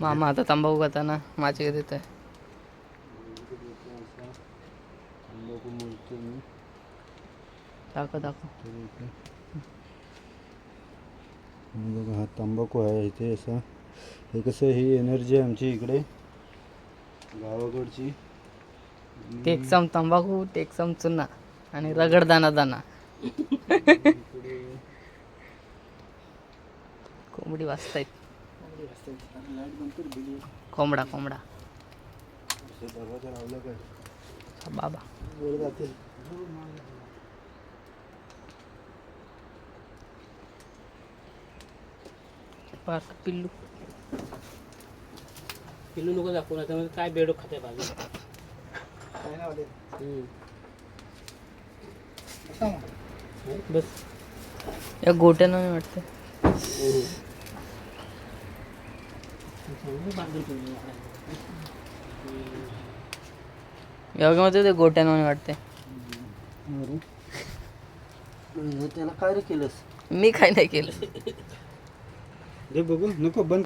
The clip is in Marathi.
मामा आता तंबाखू खाताना माझे देत आहे. तंबाखू बोलतो मी. दाखव दाखव. बघा हा तंबाखू आहे इथे असा. हे कसं ही एनर्जी आहे आमची इकडे गावाकडची. टेकसम तंबाखू टेकसम चुना आणि रगडदाना दाना. कोंबडी वाजतायत. कोंबडा कोंबडा दरवाजा लावला काय बाबा. वर जातील. पार्क पिल्लू पिल्लू नको दाखवू ना त्यामध्ये काय बेडो खाते बाजू. काय लावले बस या गोट्यानं नाही वाटतं. बांधून ठेवलं. योगामध्ये ते गोट्यानं नाही वाटते. त्याला काय रे केलंस मी काय नाही केलं. दे बघू नको बंद